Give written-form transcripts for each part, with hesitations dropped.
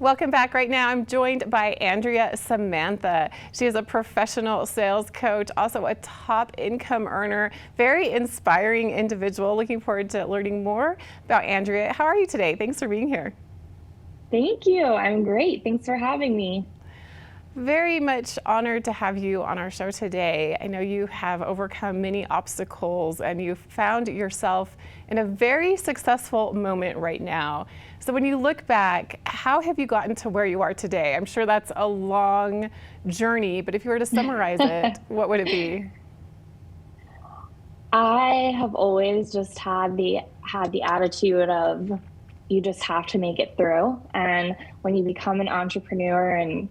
Welcome back. Right now, I'm joined by Andrea Samantha. She is a professional sales coach, also a top income earner, very inspiring individual. Looking forward to learning more about Andrea. How are you today? Thanks for being here. Thank you. I'm great. Thanks for having me. Very much honored to have you on our show today. I know you have overcome many obstacles and you've found yourself in a very successful moment right now. So when you look back, how have you gotten to where you are today? I'm sure that's a long journey, but if you were to summarize it, what would it be? I have always just had the attitude of you just have to make it through. And when you become an entrepreneur and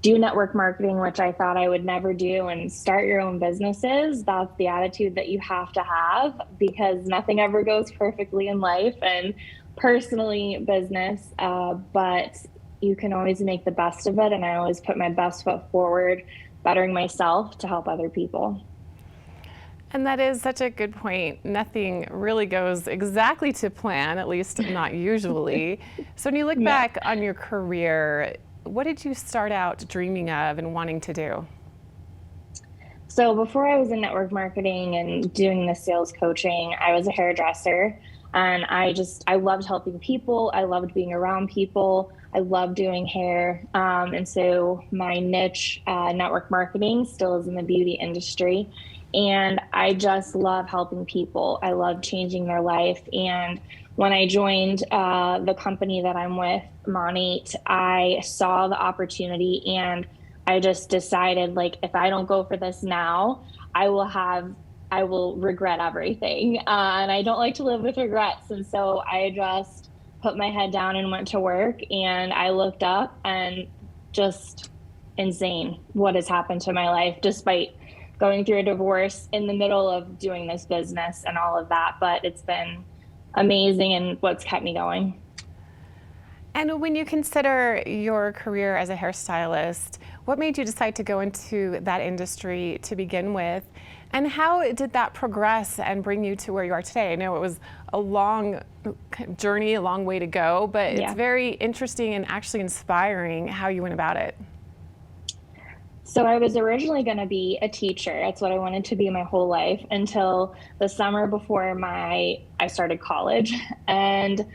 do network marketing, which I thought I would never do, and start your own businesses, that's the attitude that you have to have because nothing ever goes perfectly in life and personally business. But you can always make the best of it. And I always put my best foot forward, bettering myself to help other people. And that is such a good point. Nothing really goes exactly to plan, at least not usually. So when you look No. back on your career, what did you start out dreaming of and wanting to do? So before I was in network marketing and doing the sales coaching, I was a hairdresser and I loved helping people. I loved being around people. I loved doing hair. And so my niche, network marketing, still is in the beauty industry. And I just love helping people. I love changing their life. And when I joined the company that I'm with, MONAT, I saw the opportunity and I just decided, like, if I don't go for this now, I will regret everything. And I don't like to live with regrets. And so I just put my head down and went to work. And I looked up and just insane what has happened to my life, despite going through a divorce in the middle of doing this business and all of that. But it's been amazing and what's kept me going. And when you consider your career as a hairstylist, what made you decide to go into that industry to begin with? And how did that progress and bring you to where you are today? I know it was a long journey, a long way to go, but it's Yeah. very interesting and actually inspiring how you went about it. So I was originally going to be a teacher. That's what I wanted to be my whole life until the summer before I started college. And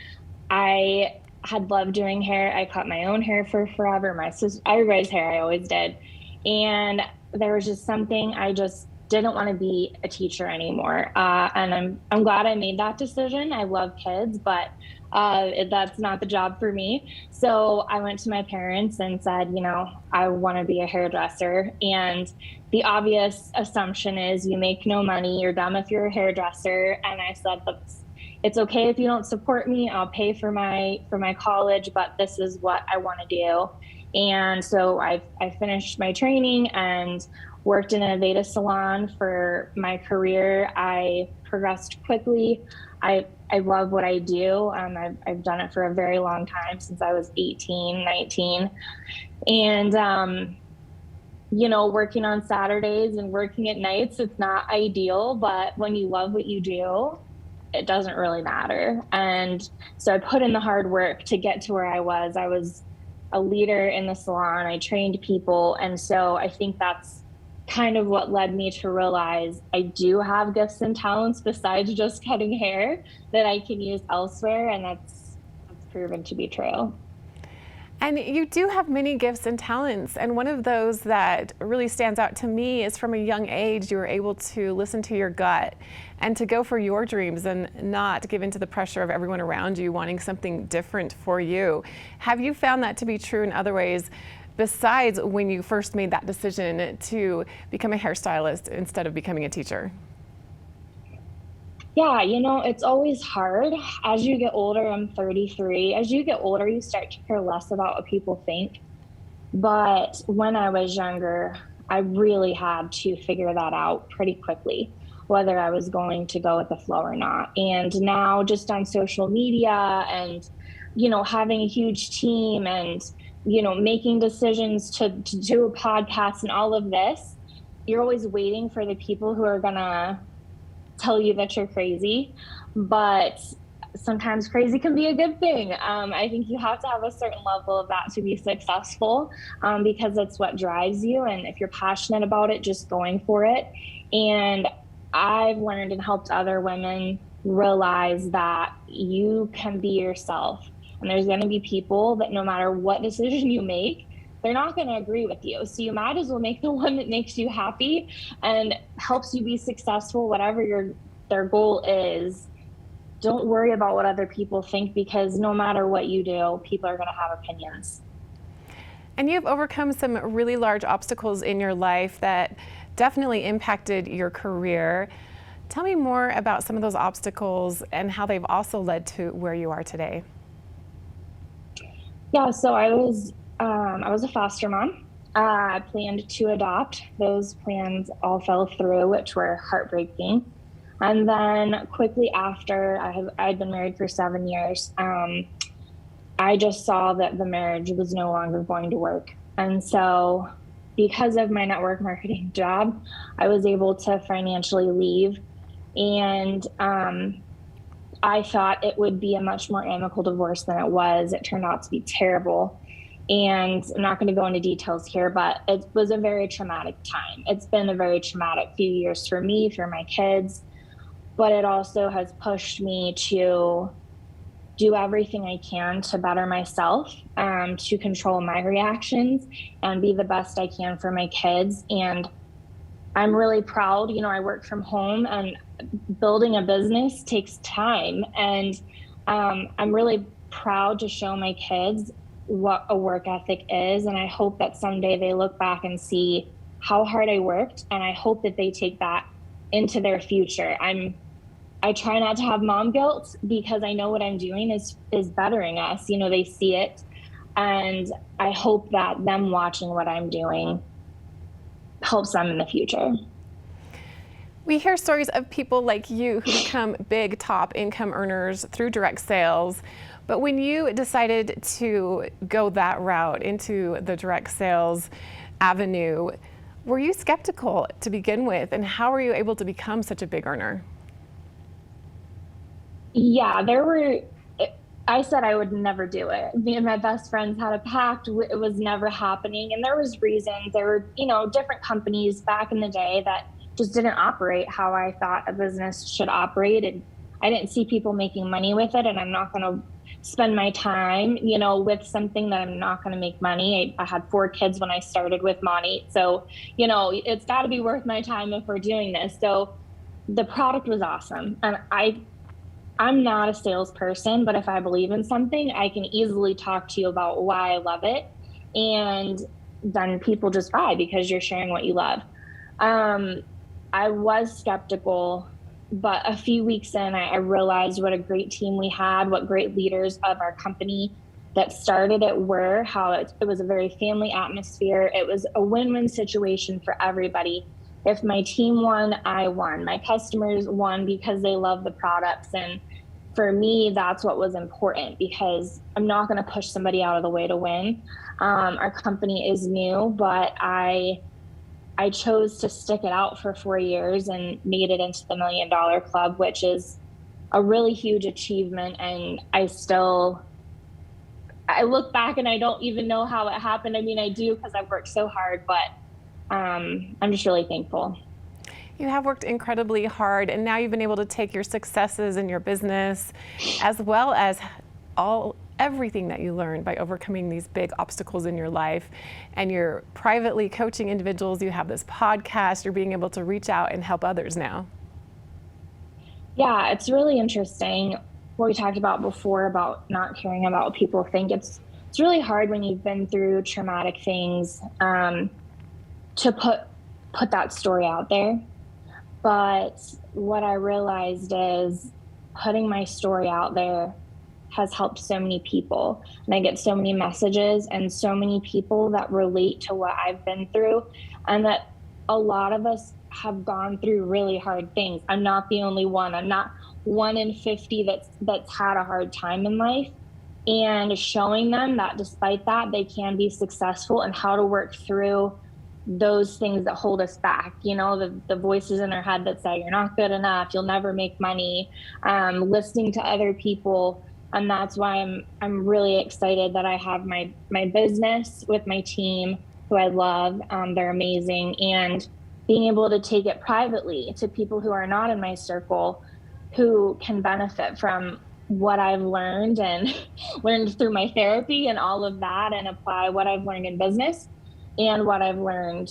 I had loved doing hair. I cut my own hair for forever. My sister, everybody's hair, I always did. And there was just something I just didn't want to be a teacher anymore. And I'm glad I made that decision. I love kids, but that's not the job for me. So I went to my parents and said, I want to be a hairdresser. And the obvious assumption is you make no money, you're dumb if you're a hairdresser. And I said, it's okay if you don't support me. I'll pay for my college, but this is what I want to do. And so I finished my training and worked in an Aveda salon for my career. I progressed quickly. I love what I do. I've done it for a very long time, since I was 18, 19. And, working on Saturdays and working at nights, it's not ideal, but when you love what you do, it doesn't really matter. And so I put in the hard work to get to where I was. I was a leader in the salon. I trained people. And so I think that's kind of what led me to realize I do have gifts and talents besides just cutting hair that I can use elsewhere. And that's proven to be true. And you do have many gifts and talents. And one of those that really stands out to me is from a young age, you were able to listen to your gut and to go for your dreams and not give into the pressure of everyone around you wanting something different for you. Have you found that to be true in other ways besides when you first made that decision to become a hairstylist instead of becoming a teacher? Yeah, it's always hard. As you get older, I'm 33. As you get older, you start to care less about what people think. But when I was younger, I really had to figure that out pretty quickly, whether I was going to go with the flow or not. And now, just on social media and, having a huge team and, making decisions to do a podcast and all of this, you're always waiting for the people who are going to tell you that you're crazy. But sometimes crazy can be a good thing. I think you have to have a certain level of that to be successful, because it's what drives you. And if you're passionate about it, just going for it. And I've learned and helped other women realize that you can be yourself. And there's going to be people that no matter what decision you make, they're not going to agree with you. So you might as well make the one that makes you happy and helps you be successful, whatever their goal is. Don't worry about what other people think, because no matter what you do, people are going to have opinions. And you've overcome some really large obstacles in your life that definitely impacted your career. Tell me more about some of those obstacles and how they've also led to where you are today. Yeah, so I was a foster mom. I planned to adopt. Those plans all fell through, which were heartbreaking. And then quickly after, I'd been married for 7 years. I just saw that the marriage was no longer going to work. And so because of my network marketing job, I was able to financially leave. And I thought it would be a much more amicable divorce than it was. It turned out to be terrible. And I'm not going to go into details here, but it was a very traumatic time. It's been a very traumatic few years for me, for my kids, but it also has pushed me to do everything I can to better myself, to control my reactions and be the best I can for my kids. And I'm really proud. You know, I work from home, and building a business takes time. And I'm really proud to show my kids what a work ethic is. And I hope that someday they look back and see how hard I worked. And I hope that they take that into their future. I try not to have mom guilt, because I know what I'm doing is bettering us. You know, they see it. And I hope that them watching what I'm doing helps them in the future. We hear stories of people like you who become big top income earners through direct sales. But when you decided to go that route into the direct sales avenue, were you skeptical to begin with? And how were you able to become such a big earner? Yeah, I said I would never do it. Me and my best friends had a pact. It was never happening. And there was reasons. There were, different companies back in the day that just didn't operate how I thought a business should operate. And I didn't see people making money with it. And I'm not going to spend my time, with something that I'm not going to make money. I had 4 kids when I started with MONAT. So, it's got to be worth my time if we're doing this. So the product was awesome. And I'm not a salesperson, but if I believe in something, I can easily talk to you about why I love it. And then people just buy because you're sharing what you love. I was skeptical, but a few weeks in, I realized what a great team we had, what great leaders of our company that started it were, how it was a very family atmosphere. It was a win-win situation for everybody. If my team won, I won. My customers won because they love the products. And for me, that's what was important, because I'm not going to push somebody out of the way to win. Our company is new, but I chose to stick it out for 4 years and made it into the $1 Million Club, which is a really huge achievement. And I look back and I don't even know how it happened. I mean, I do, because I've worked so hard, but I'm just really thankful. You have worked incredibly hard, and now you've been able to take your successes in your business, as well as everything that you learned by overcoming these big obstacles in your life. And you're privately coaching individuals. You have this podcast. You're being able to reach out and help others now. Yeah, it's really interesting. What we talked about before about not caring about what people think. It's really hard when you've been through traumatic things to put that story out there. But what I realized is putting my story out there has helped so many people. And I get so many messages and so many people that relate to what I've been through, and that a lot of us have gone through really hard things. I'm not the only one. I'm not 1 in 50 that's had a hard time in life. And showing them that despite that, they can be successful, and how to work through those things that hold us back, the voices in our head that say you're not good enough, you'll never make money, listening to other people. And that's why I'm really excited that I have my business with my team, who I love. They're amazing. And being able to take it privately to people who are not in my circle, who can benefit from what I've learned and learned through my therapy and all of that, and apply what I've learned in business and what I've learned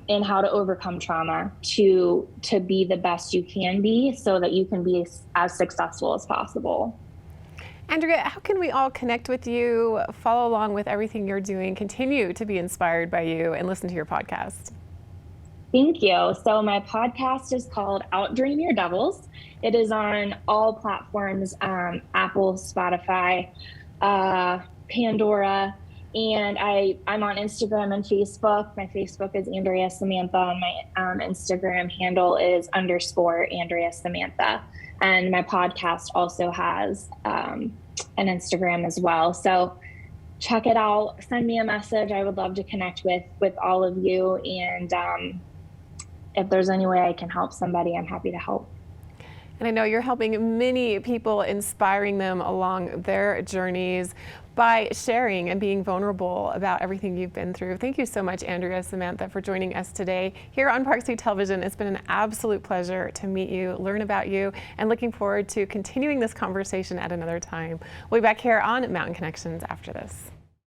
in how to overcome trauma to be the best you can be, so that you can be as successful as possible. Andrea, how can we all connect with you, follow along with everything you're doing, continue to be inspired by you, and listen to your podcast? Thank you. So my podcast is called Outdream Your Devils. It is on all platforms, Apple, Spotify, Pandora, and I'm on Instagram and Facebook. My Facebook is Andrea Samantha, and my Instagram handle is _Andrea Samantha. And my podcast also has an Instagram as well. So check it out. Send me a message. I would love to connect with all of you. And if there's any way I can help somebody, I'm happy to help. And I know you're helping many people, inspiring them along their journeys by sharing and being vulnerable about everything you've been through. Thank you so much, Andrea Samantha, for joining us today here on Park City Television. It's been an absolute pleasure to meet you, learn about you, and looking forward to continuing this conversation at another time. We'll be back here on Mountain Connections after this.